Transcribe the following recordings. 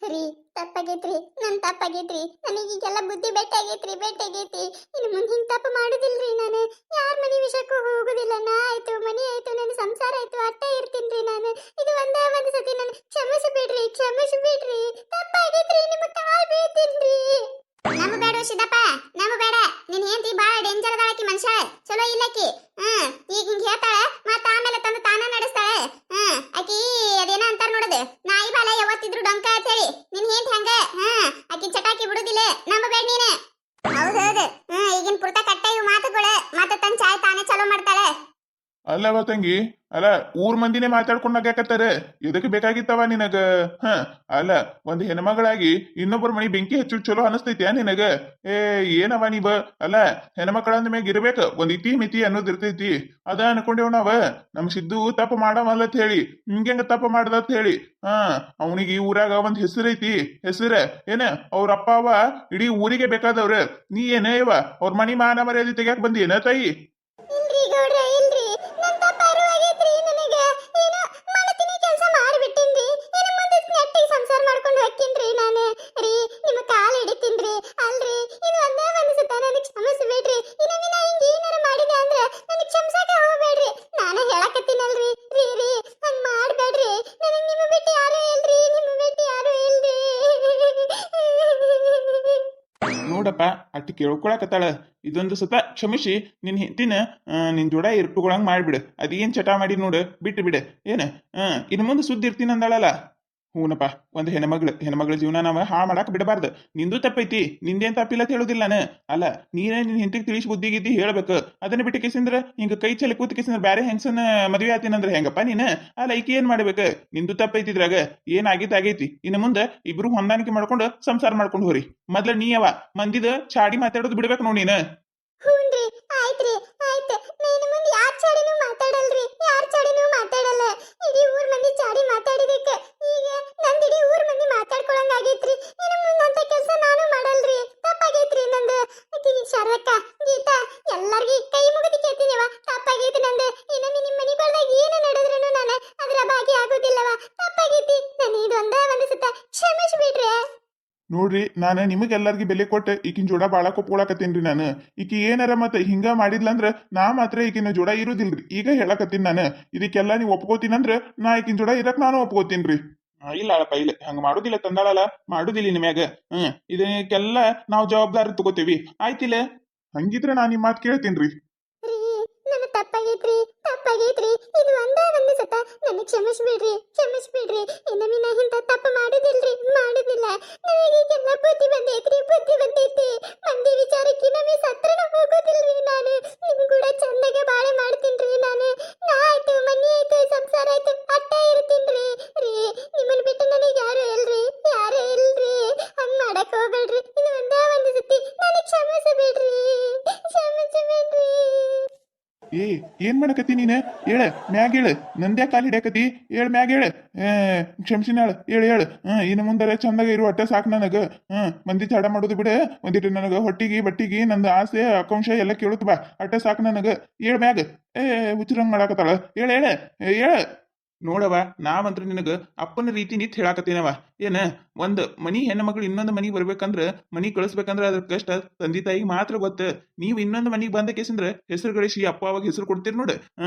ರೀ ತಪ್ಪಾಗೈತ್ರಿ, ತಪ್ಪಾಗೈತ್ರಿ. ನನಗೀಗೆಲ್ಲ ಬುದ್ಧಿ ಬೆಟ್ಟಾಗೈತಿ. ಇನ್ನು ಮುಂದೆ ಹಿಂಗ್ ತಪ್ಪು ಮಾಡುದಿಲ್ರಿ. ನಾನು ಯಾರ ಮನೆ ವಿಷಯಕ್ಕೂ ಹೋಗುದಿಲ್ಲ. ನಾ ಆಯ್ತು, ಮನಿ ಆಯ್ತು, ನನ್ನ ಸಂಸಾರ ಆಯ್ತು, ಅಟ್ಟ ಇರ್ತೀನ್ರಿ ನಾನು. ಇದು ಒಂದೇ ಒಂದು ಸತಿ ನನ್ನ ಕ್ಷಮಿಸಿ ಬಿಡ್ರಿ. ತಪ್ಪಾಗೈತ್ರಿ, ನಿಮ್ಮ ಕಾಲ್ ಬೀಳ್ತೀನ್ರಿ. ನಮ್ಮ ಬೇಡ ಸಿದ್ದಪ್ಪ, ನಮ್ಮ ಬೇಡ. ನಿನ್ ಹೆಂಡತಿ ಬಾಳ ಡೇಂಜರ್ ಅದಾಳಕಿ, ಮನುಷ್ಯ ಚಲೋ ಇಲ್ಲಕಿ. ಈಗ ಹಿಂಗ್ ಹೇಳ್ತಾಳೆ, ಮತ್ತ ಆಮೇಲೆ ತಂದು ತಾನ ನಡೆಸ್ತಾಳೆ. ಆಕಿ ಅದೇನ ಅಂತಾರ ನೋಡದು, ನಾಯಿ ಬಾಲ ಯಾವತ್ತಿದ್ರು ಡೊಂಕ ಅಂತ ಹೇಳಿ. ನಿನ್ ಹೆಂಡತಿ ಹಂಗ ಆಕಿ ಚಟಾಕಿ ಬಿಡುದಿಲ್ಲ. ನಮ್ಮ ಬೇಡ ನೀನೆ. ಹೌದೌದು. ಈಗಿನ ಪುರ್ತ ಕಟ್ಟ ಇವು ಮಾತುಗಳು. ಮತ್ತೆ ತನ್ ಚಾಯ್ ತಾನೇ ಚಲೋ ಮಾಡ್ತಾಳೆ. ಅಲ್ಲವ ತಂಗಿ, ಅಲ್ಲ ಊರ್ ಮಂದಿನೇ ಮಾತಾಡ್ಕೊಂಡಾಗತ್ತಾರ. ಎದಕ್ಕೆ ಬೇಕಾಗಿತ್ತವ ನಿನಗ? ಅಲ್ಲ, ಒಂದ್ ಹೆಣ್ಮಗಳಾಗಿ ಇನ್ನೊಬ್ಬರ ಮನಿ ಬೆಂಕಿ ಹಚ್ಚು ಚಲೋ ಅನಸ್ತೈತ್ಯಾ ನಿನಗ? ಏನವ ನೀವ? ಅಲ್ಲ, ಹೆಣ್ಮಕ್ಳಂದ ಮ್ಯಾಗ ಇರ್ಬೇಕ ಒಂದ್ ಇತಿ ಮಿತಿ ಅನ್ನೋದ್ ಇರ್ತೈತಿ. ಅದ ಅನ್ಕೊಂಡೇವ್ ನಾವ. ನಮ್ ಸಿದ್ದು ತಪ್ಪು ಮಾಡವಲ್ಲತ್ ಹೇಳಿ, ಹಿಂಗೆಂಗ ತಪ್ಪು ಮಾಡ್ದತ್ ಹೇಳಿ. ಅವನಿಗೆ ಈ ಊರಾಗ ಒಂದ್ ಹೆಸರೈತಿ. ಹೆಸರ ಏನ? ಅವ್ರ ಅಪ್ಪ ಅವ ಇಡೀ ಊರಿಗೆ ಬೇಕಾದವ್ರ. ನೀ ಏನ ಇವ ಅವ್ರ ಮನಿ ಮಾನ ಮರ್ಯಾದೆ ತೆಗ್ಯಾಕ್ ಬಂದಿ ಏನ ತಾಯಿ? ಇಲ್ರಿ ಗೌಡ್ರ, ಇಲ್ರಿ. ನನ್ ತಪ್ಪ ಅರಿವಾಗೈತ್ರಿ. ನನಗ ಏನೋ ಮಾಡತೀನಿ ಕೆಲಸ ಮಾಡಿಬಿಟ್ಟಿನ್ರಿ. ಇನ್ನು ಮುಂದೆ ನೆಟ್ಟಿಗೆ ಸಂಸಾರ ಮಾಡ್ಕೊಂಡು ಹೋಗ್ತೀನ್ರಿ ನಾನು. ರೀ, ನಿಮ್ಮ ಕಾಲು ಹಿಡಿತೀನ್ರಿ. ಅಲ್ರಿ, ಇದು ಒಂದೇ ಒಂದು ಸತ ನನಗೆ ಕ್ಷಮಿಸ್ಬಿಡ್ರಿ. ಇನ್ನೊಮ್ಮೆ ನಾ ಹಿಂಗೆ ಏನಾರ ಮಾಡಿದೆ ಅಂದ್ರೆ ನನಗೆ ಕ್ಷಮಿಸಕ್ಕೆ ಹೋಗ್ಬೇಡ್ರಿ. ನಾನು ಹೇಳಕತ್ತೀನಲ್ರಿ. ರೀ ಹಂಗ್ ಮಾಡ್ಬೇಡ್ರಿ. ನನಗೆ ನಿಮ್ಮ ಬಿಟ್ಟು ಯಾರೂ ಇಲ್ರಿ. ನೋಡಪ್ಪ, ಅಟ್ಟಿ ಕೇಳ್ಕೊಳಕತ್ತಾಳ. ಇದೊಂದು ಸತ ಕ್ಷಮಿಸಿ ನಿನ್ ಹೆಂಡತಿನ ನಿನ್ ಜೋಡ ಇರ್ಪುಗಳಂಗ್ ಮಾಡ್ಬಿಡು. ಅದೇನ್ ಚಟ ಮಾಡಿ ನೋಡು, ಬಿಟ್ಟು ಬಿಡು. ಏನ ಇನ್ನು ಮುಂದೆ ಸುದ್ದಿ ಇರ್ತೀನಿ ಅಂದಾಳಲ್ಲ. ಹೂನಪ್ಪ, ಒಂದು ಹೆಣ್ಮಗಳ ಜೀವನ ನಾವ ಹಾಳು ಮಾಡಕ್ ಬಿಡಬಾರ್ದು. ನಿಂದು ತಪ್ಪೈತಿ, ನಿಂದೇನ್ ತಪ್ಪಿಲ್ಲ ಅಂತ ಹೇಳುದಿಲ್ಲ ನಾನು. ಅಲ್ಲ, ನೀನೇ ನಿನ್ ಹೆಂಡತಿಗೆ ತಿಳಿಸಿ ಬುದ್ಧಿ ಗಿದ್ದಿ ಹೇಳ್ಬೇಕು. ಅದನ್ನ ಬಿಟ್ಟು ಕೇಸಂದ್ರ ಹಿಂಗ ಕೈ ಚಲಿ ಕೂತ್ ಕೇಸಂದ್ರ ಬ್ಯಾರೆ ಹೆಂಗಸನ ಮದ್ವೆ ಆತೀನಂದ್ರ ಹೆಂಗಪ್ಪ ನೀನ? ಅಲ್ಲ, ಈಕಿ ಏನ್ ಮಾಡ್ಬೇಕು? ನಿಂದು ತಪ್ಪೈತಿ ಇದ್ರಾಗ. ಏನ್ ಆಗೈತಿ. ಇನ್ನು ಮುಂದೆ ಇಬ್ರು ಹೊಂದಾಣಿಕೆ ಮಾಡ್ಕೊಂಡು ಸಂಸಾರ ಮಾಡ್ಕೊಂಡು ಹೋರಿ. ಮೊದ್ಲ ನೀ ಅವ ಮಂದಿದ ಚಾಡಿ ಮಾತಾಡೋದು ಬಿಡ್ಬೇಕು ನೋಡಿ ನೀನ. ಹೂನ್ರಿ, ಆಯ್ತ್ರಿ, ಆಯ್ತು. ನಾನು ಮುಂದೆ ಯಾರ ಚಾಡಿನೂ ಮಾತಾಡಲ್ರಿ. ಯಾರ ಚಾಡಿನೂ ಮಾತಾಡಲ್ಲ. ಇಡೀ ಊರ್ ಮಂದಿ ಚಾಡಿ ಮಾತಾಡಿದಕ್ಕೆ ಈಗ ನಂದು ಇಡೀ ಊರ್ ಮಂದಿ ಮಾತಾಡ್ಕೊಳಂಗ ಆಗೈತ್ರಿ. ಇನ್ನು ಮುಂದೆ ಅಂತ ಕೆಲಸ ನಾನು ಮಾಡಲ್ರಿ. ತಪ್ಪಾಗೈತ್ರಿ ನಂದು. ಆಕಿಗೆ ಶಾರದಕ್ಕ, ಗೀತಾ ಎಲ್ಲಾರ್ಗಿ ಕೈ ಮುಗಿದು ಕೇಳ್ತೀನಿವ. ತಪ್ಪಾಗೈತಿ ನಂದು. ಇನ್ನೊಮ್ಮೆ ನಿಮ್ಮ ಮನಿಗೊಳ್ದಾಗ ಏನು ನಡೆದ್ರೂ ನಾನು ಅದರ ಭಾಗಿ ಆಗೋದಿಲ್ಲವ. ತಪ್ಪಾಗೈತಿ. ನಾನು ಇದೊಂದೇ ಒಂದು ಸತ ಕ್ಷಮಿಸ್ಬಿಡ್ರಿ. ನೋಡ್ರಿ, ನಾನು ನಿಮಗೆಲ್ಲರಿಗೂ ಬೆಲೆ ಕೊಟ್ಟು ಈಕಿನ ಜೋಡ ಬಾಳ ಕೊಪ್ಕೊಳಕತ್ತೀನ್ರಿ. ನಾನು ಈಕಿ ಏನಾರ ಮತ್ತೆ ಹಿಂಗ ಮಾಡಿದ್ಲಂದ್ರ ನಾ ಮಾತ್ರ ಈಕಿನ ಜೋಡ ಇರುದಿಲ್ರಿ. ಈಗ ಹೇಳಕತ್ತೀನಿ ನಾನು. ಇದಕ್ಕೆಲ್ಲ ನೀವು ಒಪ್ಕೋತೀನಂದ್ರ ನಾ ಈಕಿನ ಜೋಡ ಇರಕ್ ನಾನು ಒಪ್ಕೋತೀನ್ರಿ. ಇಲ್ಲ ಅಳಪ್ಪ, ಇಲ್ಲ ಹಂಗ ಮಾಡುದಿಲ್ಲ. ತಂದಾಳಲ್ಲ, ಮಾಡುದಿಲ್ಲ ನಿಮ್ಯಾಗ. ಇದಕ್ಕೆಲ್ಲ ನಾವು ಜವಾಬ್ದಾರಿ ತಗೋತೀವಿ. ಆಯ್ತಿಲ್ಲ? ಹಂಗಿದ್ರೆ ನಾ ನಿಮ್ ಮಾತು ಕೇಳ್ತೀನ್ರಿ. ರೀ, ನನ್ನ ತಪ್ಪಾಗೈತ್ರಿ. ಇದು ಒಂದೇ ಒಂದು ಸತ ನನ್ನ ಕ್ಷಮಿಸ್ಬಿಡ್ರಿ. ಇನ್ನೊಮ್ಮೆ ನಾ ಇಂಥ ತಪ್ಪು ಮಾಡುದಿಲ್ಲ. ನನಗೀಗೆಲ್ಲ ಬುದ್ಧಿ ಬಂದೈತಿ. ಮಂದಿ ವಿಚಾರಕ್ಕೆ ಇನ್ನೊಮ್ಮೆ ಸತ್ರನ ಹೋಗೋದಿಲ್ರಿ ನಾನು. ನಿಮ್ ಕೂಡ ಚಂದಗೆ ಬಾಳೆ ಮಾಡ್ತೀನ್ರಿ ನಾನು. ನಾ ಆಯ್ತು, ಮನಿ ಆಯ್ತು, ಸಂಸಾರ ಆಯ್ತು, ಅಟ್ಟ ಇರ್ತೀನ್ರಿ. ರೀ, ನಿಮ್ಮನ್ನ ಬಿಟ್ಟು ನನಗೆ ಯಾರು ಇಲ್ರಿ. ಹಂಗ್ ಮಾಡಕ್ ಹೋಗ್ಬೇಡ್ರಿ. ಇದು ಒಂದೇ ಒಂದು ಸತಿ ನನಗೆ ಕ್ಷಮಿಸ್ಬಿಡ್ರಿ. ಏನ್ ಮಾಡಕತ್ತಿ ನೀನ? ಹೇಳ, ಮ್ಯಾಗ ಹೇಳ. ನಂದ್ಯಾ ಕಾಲ್ ಹಿಡ್ಯಾಕತಿ? ಹೇಳ, ಮ್ಯಾಗ ಹೇಳ. ಕ್ಷಮಿಸಿನಾಳ, ಹೇಳ. ಇನ್ನು ಮುಂದರೆ ಚಂದಾಗ ಇರು, ಅಟ್ಟ ಸಾಕು ನನಗ. ಮಂದಿ ಚಾಡ ಮಾಡೋದು ಬಿಡ. ಒಂದಿಟ್ಟು ನನಗ ಹೊಟ್ಟಿಗೆ ಬಟ್ಟಿಗೆ ನಂದು ಆಸೆ ಆಕಾಂಕ್ಷ ಎಲ್ಲ ಕೇಳುತ್ತ ಬಾ. ಅಟ್ಟ ಸಾಕು ನನಗ. ಹೇಳ ಮ್ಯಾಗ. ಹುಚ್ಚರಂಗ್ ಮಾಡಾಕತ್ತಾಳ. ಹೇಳ. ನೋಡವ, ನಾವಂತ್ರ ನಿನಗ ಅಪ್ಪನ ರೀತಿ ನಿತ್ ಹೇಳಾಕತ್ತೀನವ. ಏನ ಒಂದ್ ಮನಿ ಹೆಣ್ಮಕ್ಳು ಇನ್ನೊಂದು ಮನಿಗೆ ಬರ್ಬೇಕಂದ್ರ, ಮನಿ ಕಳಿಸ್ಬೇಕಂದ್ರ ಅದ್ರ ಕಷ್ಟ ತಂದೆ ತಾಯಿಗೆ ಮಾತ್ರ ಗೊತ್ತ. ನೀವ್ ಇನ್ನೊಂದು ಮನಿಗೆ ಬಂದ ಕೇಸಂದ್ರ ಹೆಸರು ಗಳಿಸಿ ಅಪ್ಪ ಅವಾಗ ಹೆಸರು ಕೊಡ್ತೀರಿ ನೋಡ.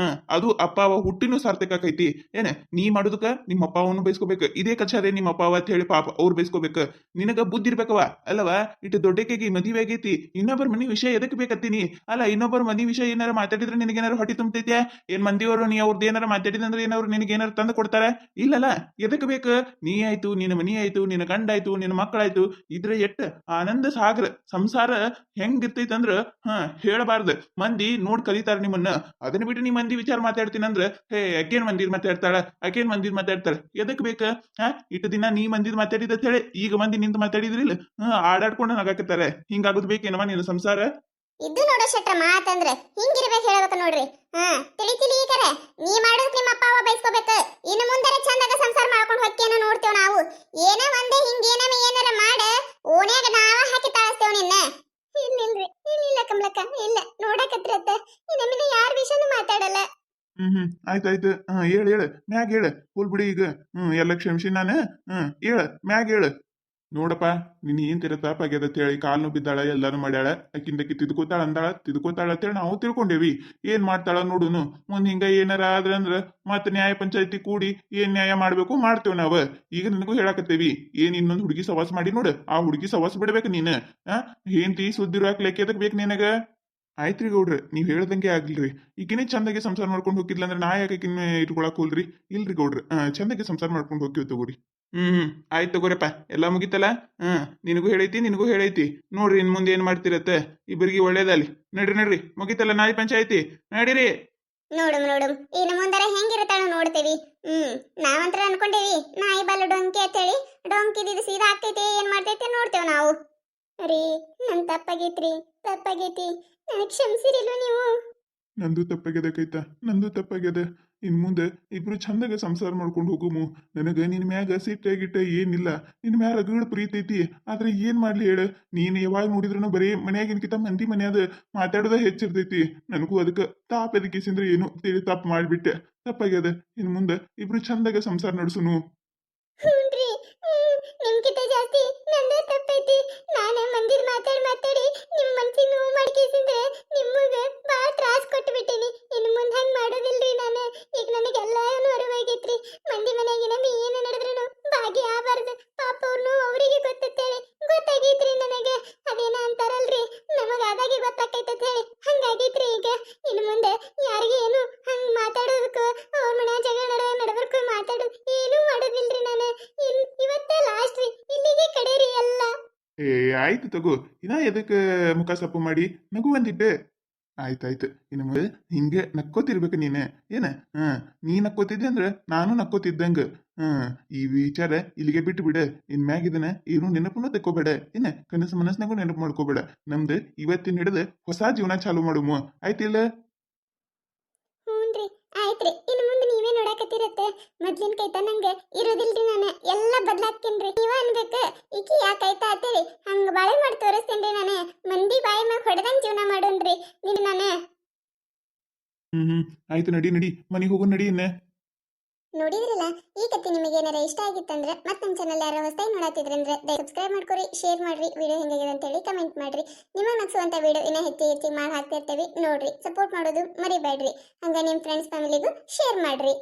ಅದು ಅಪ್ಪ ಅವ ಹುಟ್ಟಿನೂ ಸಾರ್ಥಕ ಆಕೈತಿ. ಏನ ನೀ ಮಾಡುದಕ್ಕ ನಿಮ್ಮ ಅಪ್ಪ ಅವನು ಬೈಸ್ಕೋಬೇಕು. ಇದೇ ಕಚ್ಚಾರೆ ನಿಮ್ಮ ಅಪ್ಪ ಅವ ಅಂತ ಹೇಳಿ ಪಾಪ ಅವ್ರು ಬೈಸ್ಕೋಬೇಕು. ನಿನಗ ಬುದ್ಧಿ ಇರ್ಬೇಕವ. ಅಲ್ಲವ, ಇಟ್ಟು ದೊಡ್ಡಕೆಗಿ ಮದುವೆ ಆಗೈತಿ, ಇನ್ನೊಬ್ಬರ ಮನಿ ವಿಷಯ ಎದಕ್ ಬೇಕತ್ತೀನಿ? ಅಲ್ಲ, ಇನ್ನೊಬ್ಬರ ಮನಿ ವಿಷಯ ಏನಾರ ಮಾತಾಡಿದ್ರೆ ನಿನಗೇನಾರು ಹೊಟ್ಟಿ ತುಂಬತೈತ್ಯಾ? ಏನ್ ಮಂದಿಯವರು ನೀ ಅವ್ರದ್ದು ಏನಾರ ಮಾತಾಡಿದಂದ್ರೆ ಏನಾದ್ರು ನಿನಗೇನಾರು ತಂದು ಕೊಡ್ತಾರ? ಇಲ್ಲಲ್ಲ. ಎದಕ್ ಬೇಕು? ನೀ ಆಯ್ತು, ನಿನ್ನ ಮನಿ ಆಯ್ತು, ನಿನ್ನ ಗಂಡಾಯ್ತು, ನಿನ್ನ ಮಕ್ಕಳಾಯ್ತು, ಇದ್ರ ಎಟ್ಟ ಆನಂದ ಸಾಗರ ಸಂಸಾರ ಹೆಂಗಿರ್ತೈತಂದ್ರ ಹೇಳಬಾರ್ದು. ಮಂದಿ ನೋಡ್ ಕಲಿತಾರ ನಿಮ್ಮನ್ನ. ಅದನ್ನ ಬಿಟ್ಟು ನೀ ಮಂದಿ ವಿಚಾರ ಮಾತಾಡ್ತೀನಂದ್ರ ಅಕೇನ್ ಮಂದಿರ್ ಮಾತಾಡ್ತಾಳ? ಎದಕ್ ಬೇಕ? ಇಟ್ಟು ದಿನ ನೀ ಮಂದಿದ್ ಮಾತಾಡಿದ ಹೇಳಿ ಈಗ ಮಂದಿ ನಿಂತ ಮಾತಾಡಿದ್ರಿಲ್ಲ, ಆಡಾಡ್ಕೊಂಡು ನಗಾಕತ್ತಾರೆ. ಹಿಂಗಾಗುದ್ ಬೇಕೇನವ ನಿನ್ನ ಸಂಸಾರ? ಇದು ನೋಡ ಶೆಟ್ರ ಮಾತಂದ್ರೆ ಹಿಂಗಿರ್ಬೇಕು ಹೇಳ್ಬೇಕು ನೋಡ್ರಿ. ತಿಳಿತಿಲಿ ಈಕರೆ ನೀ ಮಾಡೋದಕ್ಕೆ ನಿಮ್ಮ ಅಪ್ಪ ಅವ ಬೈಸ್ಕೋಬೇಕು. ಇನ್ನು ಮುಂದರೆ ಚಂದಾಗ ಸಂಸಾರ ಮಾಡ್ಕೊಂಡು ಹೊಕ್ಕೇನ ನೋಡ್ತೇವ್ ನಾವು. ಏನ ಒಂದೇ ಹಿಂಗೇನಮ ಏನಾರ ಮಾಡ ಓಣ್ಯಾಗ ನಾವ ಹಾಕಿ ತಾಳಸ್ತೇವ್ ನಿನ್ನ. ಇಲ್ಲ ಕಮಲಕ್ಕ, ಇಲ್ಲ ನೋಡಕತ್ರತ್ತ. ಇನ್ನೊಮ್ಮೆ ಯಾರ ವಿಷಯನೂ ಮಾತಾಡಲ್ಲ. ಆಯ್ತಾಯ್ತು ಹೇಳ ಹೇಳ ಮ್ಯಾಗ ಹೇಳ ಹೋಲ್ ಬಿಡಿ ಈಗ ಎಲ್ಲ ಕ್ಷಮಿಸಿ ನಾನು ಹೇಳ ಮ್ಯಾಗ ಹೇಳ ನೋಡಪ್ಪ ನೀನ್ ಏನ್ ತಿರತಾಪ ಆಗ್ಯದ ಹೇಳಿ ಕಾಲ್ನು ಬಿದ್ದಾಳ ಎಲ್ಲಾನು ಮಾಡ್ಯಾಳ ಅಕ್ಕಿಂದಕ್ಕಿ ತಿದ್ಕೋತಾಳ ಅಂದಾಳ ತಿದ್ಕೋತಾಳ ಅಂತೇಳಿ ನಾವು ತಿಳ್ಕೊಂಡೇವಿ ಏನ್ ಮಾಡ್ತಾಳ ನೋಡುನು ಮುಂದ್ ಹಿಂಗ ಏನಾರ ಆದ್ರಂದ್ರ ಮತ್ತ ನ್ಯಾಯ ಪಂಚಾಯತಿ ಕೂಡಿ ಏನ್ ನ್ಯಾಯ ಮಾಡ್ಬೇಕು ಮಾಡ್ತೇವ್ ನಾವ ಈಗ ನಿನಗೂ ಹೇಳಾಕತ್ತೇವಿ ಏನ್ ಇನ್ನೊಂದ್ ಹುಡುಗಿ ಸವಾಸ ಮಾಡಿ ನೋಡು ಆ ಹುಡುಗಿ ಸವಾಸ ಬಿಡ್ಬೇಕು ನೀನ್ ಏನ್ತಿ ಸುದ್ದಿರೋ ಲೆಕ್ಕ ಎದಕ್ ಬೇಕು ನಿನಗ ಆಯ್ತ್ರಿ ಗೌಡ್ರಿ ನೀವ್ ಹೇಳ್ದಂಗೆ ಆಗ್ಲಿರಿ ಈಗಿನೇ ಚಂದಾಗಿ ಸಂಸಾರ ಮಾಡ್ಕೊಂಡು ಹೋಗಿದ್ಲ ಅಂದ್ರೆ ನಾ ಯಾಕೆ ಇಟ್ಕೊಳಕ್ ಹೋಲ್ರಿ ಇಲ್ರಿ ಗೌಡ್ರಿ ಚಂದಾಗಿ ಸಂಸಾರ ಮಾಡ್ಕೊಂಡು ಹೋಗ್ತೀವಿ ತಗೋರಿ ಆಯ್ತು ತಗೋರಪ್ಪ ಎಲ್ಲಾ ಮುಗಿತಲ್ಲ ನಿನಗೂ ಹೇಳೈತಿ ನೋಡ್ರಿ ಇನ್ ಮುಂದೆ ಏನ್ ಮಾಡ್ತಿರತ್ತೆ ಇಬ್ಬರಿಗೆ ಒಳ್ಳೇದಲ್ಲಿ ನಡ್ರಿ ಮುಗಿತಲ್ಲ ನಾಯಿ ಪಂಚಾಯತಿ ನಡೀರಿ ನೋಡಮ್ ಇನ್ನು ಮುಂದರ ಹೆಂಗಿರುತ್ತಾಳ ನೋಡ್ತೇವಿ ನಾವಂತ್ರ ಅನ್ಕೊಂಡೇವಿ ನಾಯಿ ಬಲ್ಲ ಡೊಂಕಿ ಅಂತೇಳಿ ಡೊಂಕಿ ಇದ್ದಿದ್ದು ಸೀದಾ ಆಗ್ತೈತಿ ಏನ್ ಮಾಡ್ತೈತಿ ನೋಡ್ತೇವ್ ನಾವು ರೀ ನನ್ ತಪ್ಪಾಗೈತಿ ನನಗ್ ಕ್ಷಮಿಸಿರಿಲ್ವ ನೀವು ನಂದು ತಪ್ಪಾಗ್ಯದ ಕೈತ ನಂದು ತಪ್ಪಾಗ್ಯದ ಇನ್ ಮುಂದೆ ಇಬ್ರು ಚಂದಾಗ ಸಂಸಾರ ಮಾಡ್ಕೊಂಡು ಹೋಗುಮು ನನಗ ನಿನ್ ಮ್ಯಾಗ ಸಿಟ್ಟಾಗಿಟ್ಟ ಏನಿಲ್ಲ ನಿನ್ ಮ್ಯಾಲ ರಗಡ್ ಪ್ರೀತಿ ಐತಿ ಆದ್ರೆ ಏನ್ ಮಾಡ್ಲಿ ಹೇಳ ನೀನ್ ಯಾವಾಗ ನೋಡಿದ್ರು ಬರೀ ಮನ್ಯಾಗಿನ್ಕಿತ ಮಂದಿ ಮನ್ಯಾದ ಮಾತಾಡೋದ ಹೆಚ್ಚಿರ್ತೈತಿ ನನಗೂ ಅದಕ್ಕೆ ತಾಪ ಎದಕಿಸಿಂದ್ರೆ ಏನು ತಿಳಿ ತಪ್ಪು ಮಾಡ್ಬಿಟ್ಟೆ ತಪ್ಪಾಗ್ಯದ ಇನ್ ಮುಂದೆ ಇಬ್ರು ಚಂದಾಗ ಸಂಸಾರ ನಡ್ಸುನು ಹ್ಞೂನ್ರಿ ನಿಮ್ಗಿಂತ ಜಾಸ್ತಿ ನಂದೇ ತಪ್ಪೈತಿ ನಾನೇ ಮಂದಿರ್ ಮಾತಾಡಿ ನಿಮ್ ಮನ್ಸಿಗೆ ನೋವು ಮಾಡ್ಕೇಸಿಂದ್ರೆ ನಿಮಗೆ ಭಾಳ ತ್ರಾಸ ಕೊಟ್ಬಿಟ್ಟೀನಿ ಇನ್ನು ಮುಂದೆ ಹಂಗೆ ಮಾಡೋದಿಲ್ರಿ ನಾನು ಈಗ ನನಗೆಲ್ಲಾನು ಅರಿವಾಗೈತ್ರಿ ಮಂದಿ ಮನೆಯಾಗಿನ ಏನು ನಡೆದ್ರೂ ಭಾಗಿ ಆಗಬಾರ್ದು ಪಾಪ ಅವ್ರನ್ನು ಅವರಿಗೆ ಗೊತ್ತಾಗೈತ್ರಿ ನನಗೆ ಅದೇನ ಅಂತಾರಲ್ರಿ ನಮಗಾದಾಗಿ ಗೊತ್ತಾಕೈತಂತ ಹೇಳಿ ಹಂಗಾಗೈತ್ರಿ ಈಗ ಇನ್ನು ಮುಂದೆ ಯಾರಿಗೆ ಏನು ಹಂಗೆ ಮಾತಾಡೋದಕ್ಕೂ ಅವ್ರ ಮನೆ ಜಗಳ ನಡಬರ್ಕು ಮಾತಾಡೋದು ಏನೂ ಮಾಡೋದಿಲ್ರಿ ನಾನು ಇವತ್ತೇ ಲಾಸ್ಟ್ ರೀ ಇಲ್ಲಿಗೆ ಕಡೆ ರೀ ಎಲ್ಲ ಆಯ್ತು ತಗೋ ಇನ್ನ ಎದಕ್ಕೆ ಮುಖ ಸಪ್ಪು ಮಾಡಿ ನಗು ಬಂದಿದ್ದೆ ಆಯ್ತಾಯ್ತು ಇನ್ನು ಮುಂದೆ ಹಿಂಗೆ ನಕ್ಕೋತಿರ್ಬೇಕು ನೀನೆ ಏನ ನೀ ನಕ್ಕೋತಿದ್ದೆ ಅಂದ್ರೆ ನಾನು ನಕ್ಕೋತಿದ್ದಂಗ ಈ ವಿಚಾರ ಇಲ್ಲಿಗೆ ಬಿಟ್ಟು ಬಿಡ ಇನ್ ಮ್ಯಾಗ ಇದನ್ನ ಏನು ನೆನಪನ್ನು ತಕ್ಕೋಬೇಡ ಏನ ಕನಸು ಮನಸ್ನಾಗೂ ನೆನಪು ಮಾಡ್ಕೋಬೇಡ ನಮ್ದು ಇವತ್ತಿನ ಹಿಡಿದು ಹೊಸ ಜೀವನ ಚಾಲು ಮಾಡುಮು ಆಯ್ತಿಲ್ಲ ಹ್ಞೂನ್ರಿ ಆಯ್ತ್ರಿ ಇನ್ನು ಮುಂದೆ ನೀವೇ ನೋಡಕತ್ತಿರತ್ತೆ ಮೊದ್ಲಿನ ಕೈತ ನಂಗೆ ಇರೋದಿಲ್ರಿ ನಾನು ಎಲ್ಲ ಬದ್ಲಾಗ್ತೀನ್ರಿ ನೀವ ಅನ್ಬೇಕ ಈಕಿ ಯಾಕೈತಾ ಅಂತೇಳಿ ಹಂಗ ಬಾಳೆ ಮಾಡಿ ತೋರಿಸ್ತೇನ್ರಿ ನಾನು ಮಂದಿ ಬಾಯಿ ಮ್ಯಾಗ ಹೊಡೆದಂಗ್ ಜೀವನ ಮಾಡೋನ್ರಿ ನೀನು ನಾನು ಆಯ್ತು ನಡಿ ಮನೆಗೆ ಹೋಗು ನಡಿ ಇನ್ನೇ ನೋಡಿದ್ರಲ್ಲ ಈ ಕಥೆ ನಿಮಗೆ ಏನಾರ ಇಷ್ಟ ಆಗಿತ್ತಂದ್ರೆ ಮತ್ತೆ ನಮ್ಮ ಚಾನಲ್ ಯಾರು ಹೊಸದಾಗಿ ನೋಡತ್ತಿದ್ರಂದ್ರೆ ಸಬ್ಸ್ಕ್ರೈಬ್ ಮಾಡ್ಕೊರಿ ಶೇರ್ ಮಾಡ್ರಿ ವಿಡಿಯೋ ಹೆಂಗಾಗಿದೆ ಅಂತ ಹೇಳಿ ಕಮೆಂಟ್ ಮಾಡ್ರಿ ನಿಮಗೆ ನಗಿಸುವಂತ ವಿಡಿಯೋ ಇನ್ನೂ ಹೆಚ್ಚಿಗೆ ಮಾಡಿ ಹಾಕ್ತಿರ್ತೀವಿ ನೋಡ್ರಿ ಸಪೋರ್ಟ್ ಮಾಡೋದು ಮರಿಬೇಡ್ರಿ ಹಂಗ ನಿಮ್ಮ ಫ್ರೆಂಡ್ಸ್ ಫ್ಯಾಮಿಲಿಗೂ ಶೇರ್ ಮಾಡ್ರಿ